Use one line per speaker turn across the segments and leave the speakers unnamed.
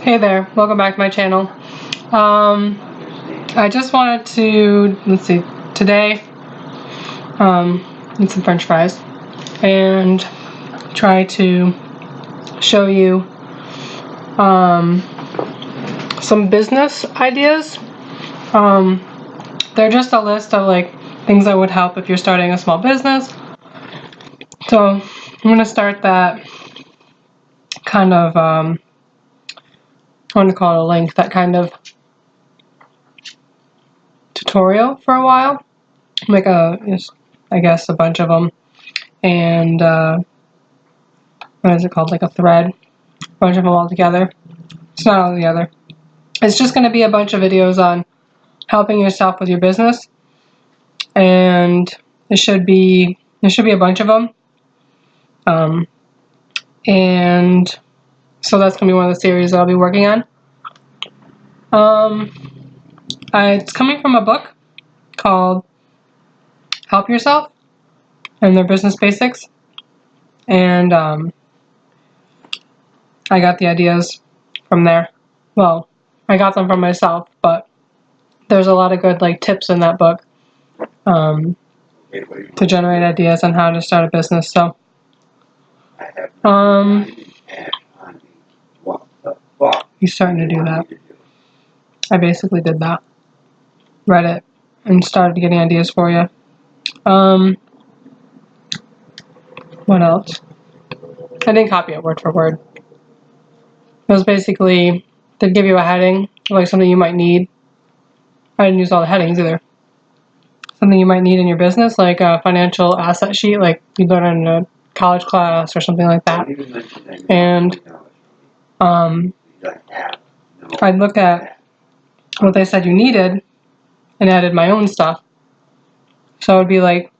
Hey there, welcome back to my channel. I just wanted to, today, eat some french fries and try to show you some business ideas. They're just a list of things that would help if you're starting a small business. So I'm going to start that kind of, I want to call it a link, that kind of tutorial for a while. Make I guess a bunch of them, and what is it called, like a thread, a bunch of them all together. It's not all together. It's just going to be a bunch of videos on helping yourself with your business, and there should be a bunch of them, and so that's going to be one of the series that I'll be working on. It's coming from a book called Help Yourself and Their Business Basics, and I got the ideas from there. Well, I got them from myself, but there's a lot of good tips in that book to generate ideas on how to start a business. So he's starting to do that. I basically did that. Read it and started getting ideas for you. What else? I didn't copy it word for word. It was basically, they'd give you a heading, like something you might need. I didn't use all the headings either. Something you might need in your business, like a financial asset sheet, like you learn in a college class or something like that. And I'd look at what they said you needed and added my own stuff. So it would be like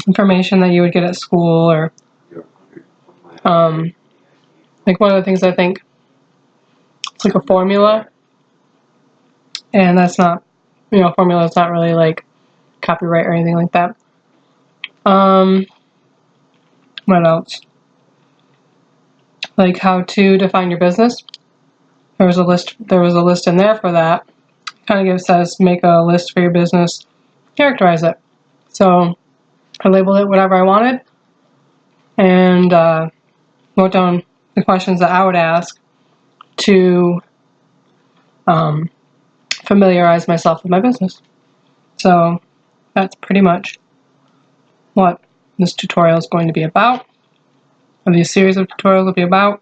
information that you would get at school, or like one of the things I think, it's like a formula, and that's not, formula is not really like copyright or anything like that. What else? Like how to define your business. There was a list in there for that. Kind of says make a list for your business, characterize it. So I labeled it whatever I wanted, and wrote down the questions that I would ask to familiarize myself with my business. So that's pretty much what this tutorial is going to be about, or these series of tutorials will be about.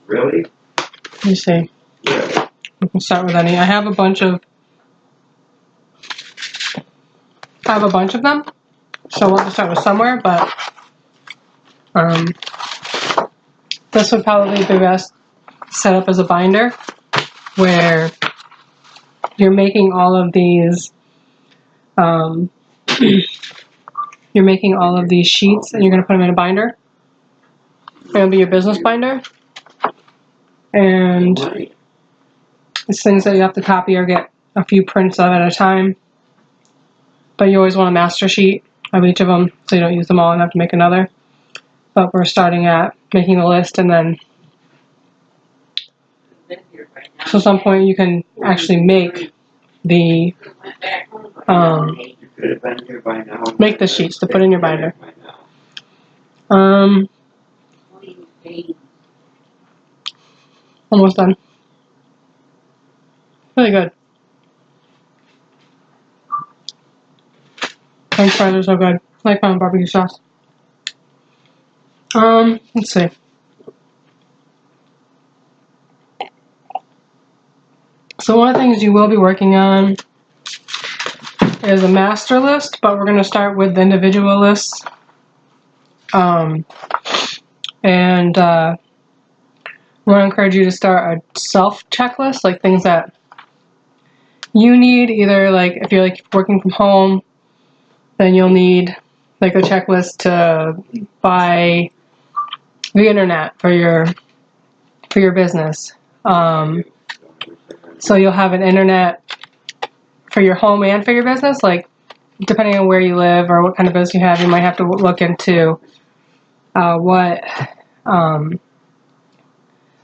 Really?
Let me see.
Yeah.
We can start with any. I have a bunch of them, so we'll have to start with somewhere, but this would probably be best set up as a binder, where you're making all of these sheets, and you're going to put them in a binder. It'll be your business binder, and it's things that you have to copy or get a few prints of at a time, but you always want a master sheet of each of them so you don't use them all and have to make another. But we're starting at making the list, and then so at some point you can actually make the sheets to put in your binder. Almost done. Really good. French fries are so good. I like barbecue sauce. Let's see. So one of the things you will be working on is a master list, but we're going to start with the individual lists. And I want to encourage you to start a self-checklist, like things that you need, either like if you're working from home, then you'll need like a checklist to buy the internet for your business. So you'll have an internet for your home and for your business. Like depending on where you live or what kind of business you have, you might have to look into what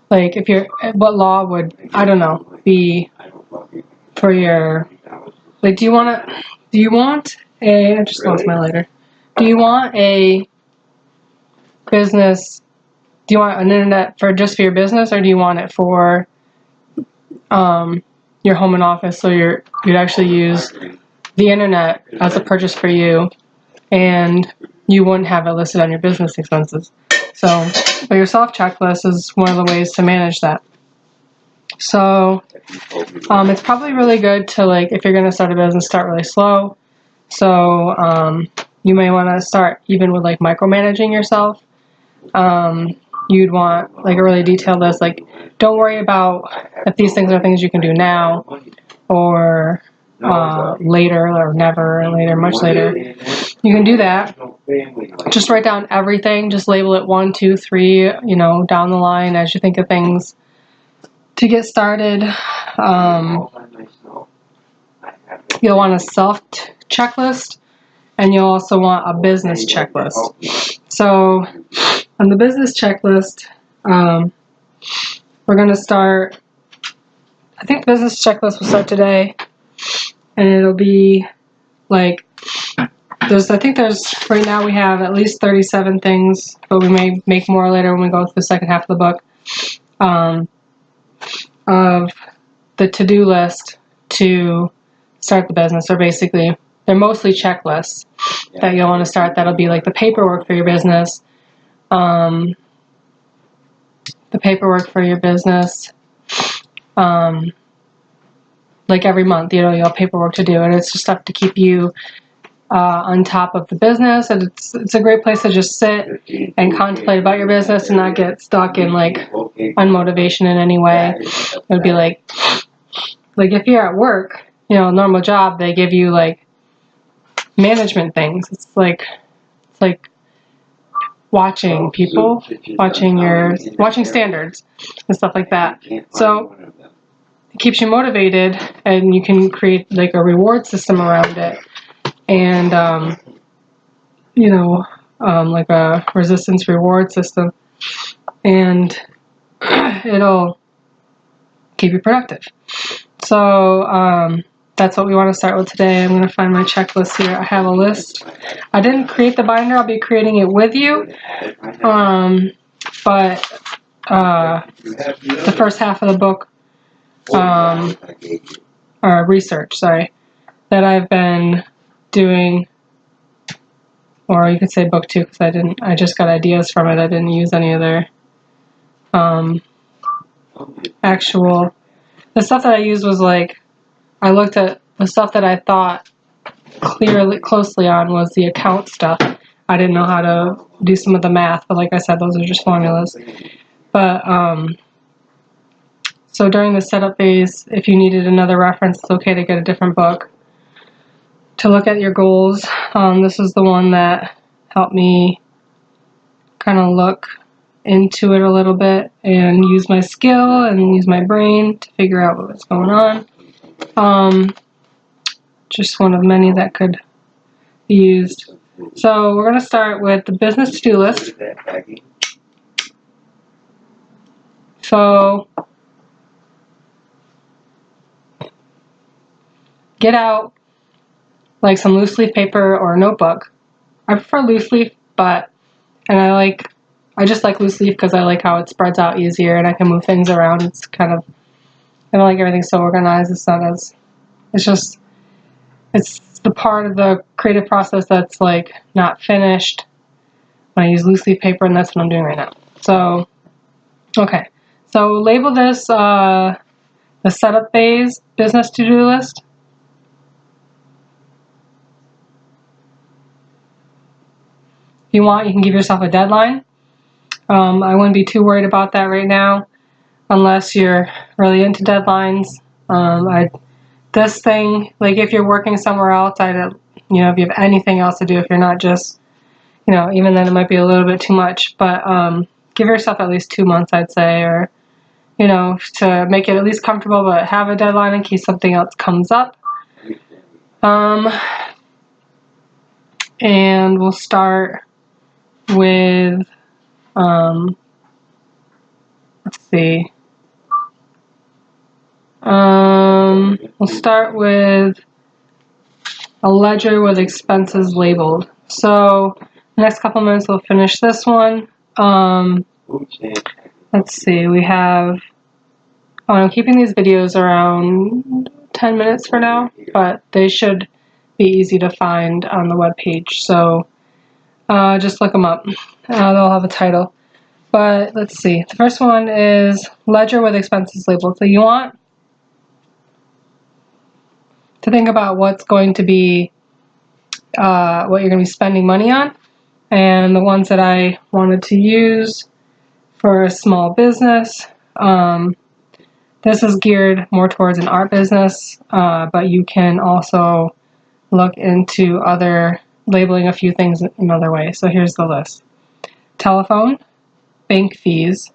like if you're what law would, I don't know, be for your, like, do you want a, I just lost my lighter. Do you want a business, do you want an internet for just for your business, or do you want it for your home and office, so you'd actually use the internet as a purchase for you, and you wouldn't have it listed on your business expenses. So, but your self checklist is one of the ways to manage that. So, it's probably really good to, like, if you're going to start a business, start really slow. So, you may want to start even with, like, micromanaging yourself. You'd want, like, a really detailed list. Like, don't worry about if these things are things you can do now or later, or never, or later, much later. You can do that. Just write down everything. Just label it 1, 2, 3, you know, down the line as you think of things to get started. You'll want a self checklist, and you'll also want a business checklist. So on the business checklist, we're going to start, I think the business checklist will start today, and it'll be like, I think right now we have at least 37 things, but we may make more later when we go through the second half of the book, of the to-do list to start the business. Or basically, they're mostly checklists that you'll want to start. That'll be like the paperwork for your business, like every month, you know, you'll have paperwork to do, and it's just stuff to keep you on top of the business. And it's a great place to just sit and contemplate about your business and not get stuck in, like, unmotivation in any way. It would be like if you're at work, you know, a normal job, they give you, like, management things. It's like watching people, watching standards and stuff like that. So it keeps you motivated, and you can create, like, a reward system around it, and you know, like a resistance reward system, and it'll keep you productive. So that's what we want to start with today. I'm going to find my checklist here. I have a list. I didn't create the binder. I'll be creating it with you. But the first half of the book, or research, sorry, that I've been doing, or you could say book 2, because I just got ideas from it. I didn't use any of their the stuff that I used was, like, I looked at the stuff that I thought closely on was the account stuff. I didn't know how to do some of the math, but like I said, those are just formulas. But so during the setup phase, if you needed another reference, it's okay to get a different book to look at your goals. This is the one that helped me kind of look into it a little bit and use my skill and use my brain to figure out what was going on. Just one of many that could be used. So we're going to start with the business to-do list. So get out, like, some loose leaf paper or a notebook. I prefer loose leaf, and I just like loose leaf because I like how it spreads out easier and I can move things around. It's kind of, I don't like everything so organized. It's the part of the creative process that's, like, not finished when I use loose leaf paper, and that's what I'm doing right now. So, okay. So label this the setup phase business to-do list. If you want, you can give yourself a deadline. I wouldn't be too worried about that right now, unless you're really into deadlines. This thing, like, if you're working somewhere else, if you have anything else to do, if you're not just, even then it might be a little bit too much, but give yourself at least 2 months, I'd say, or, to make it at least comfortable, but have a deadline in case something else comes up. and we'll start with, let's see, we'll start with a ledger with expenses labeled. So the next couple minutes we'll finish this one. Let's see, we have, I'm keeping these videos around 10 minutes for now, but they should be easy to find on the web page. So just look them up. They'll have a title. But let's see, the first one is ledger with expenses labeled. So you want to think about what's going to be, what you're going to be spending money on. And the ones that I wanted to use for a small business, this is geared more towards an art business, but you can also look into labeling a few things another way. So here's the list. Telephone, bank fees.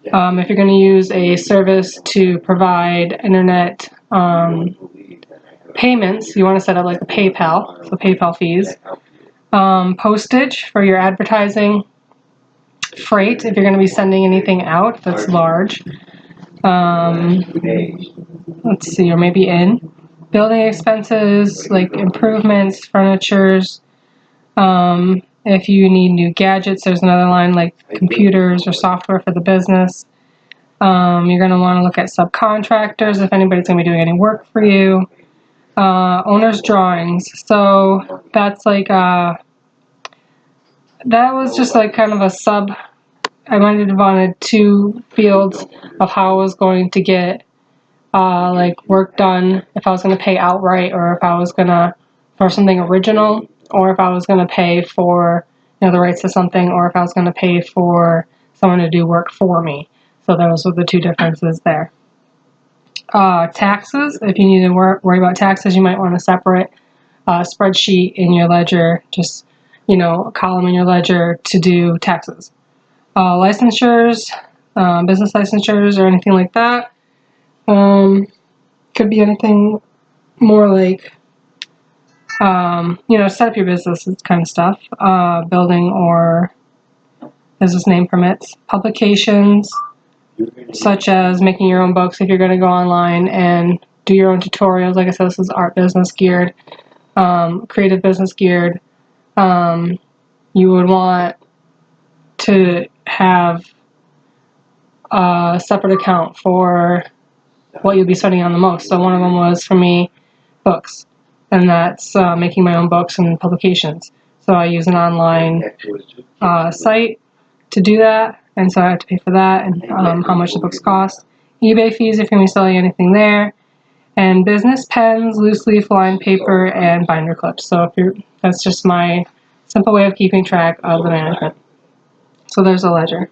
If you're going to use a service to provide internet payments, you want to set up like a PayPal, so PayPal fees. Postage for your advertising. Freight, if you're going to be sending anything out that's large. Let's see, or maybe in. Building expenses, like improvements, furnitures. If you need new gadgets, there's another line like computers or software for the business. You're going to want to look at subcontractors if anybody's going to be doing any work for you. Owner's drawings. So that's like, that was just like kind of a sub. I might have wanted two fields of how I was going to get like work done, if I was going to pay outright, or if I was going to for something original, or if I was going to pay for, you know, the rights to something, or if I was going to pay for someone to do work for me. So those were the two differences there. Taxes, if you need to worry about taxes, you might want a separate spreadsheet in your ledger, just, you know, a column in your ledger to do taxes. Licensures, business licensures or anything like that. Could be anything more like, you know, set up your business kind of stuff. Building or business name permits. Publications, such as making your own books if you're going to go online and do your own tutorials. Like I said, this is art business geared, creative business geared. You would want to have a separate account for what you'll be spending on the most. So one of them was, for me, books, and that's making my own books and publications. So I use an online site to do that, and so I have to pay for that, and how much the books cost. eBay fees if you're going to be selling anything there, and business pens, loose leaf lined paper, and binder clips. So that's just my simple way of keeping track of the management. So there's a ledger.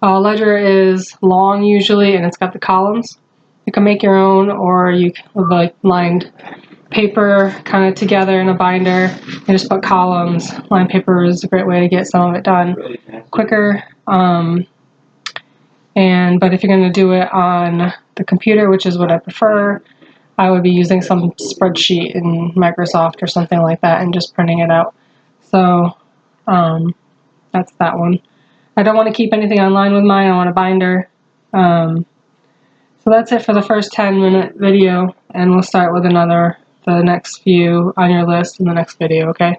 Ledger is long usually, and it's got the columns. You can make your own, or you can, with like lined paper kind of together in a binder, you just put columns. Lined paper is a great way to get some of it done quicker. But if you're going to do it on the computer, which is what I prefer, I would be using some spreadsheet in Microsoft or something like that and just printing it out. So that's that one. I don't want to keep anything online with mine. I want a binder. So that's it for the first 10-minute video, and we'll start with the next few on your list in the next video, okay?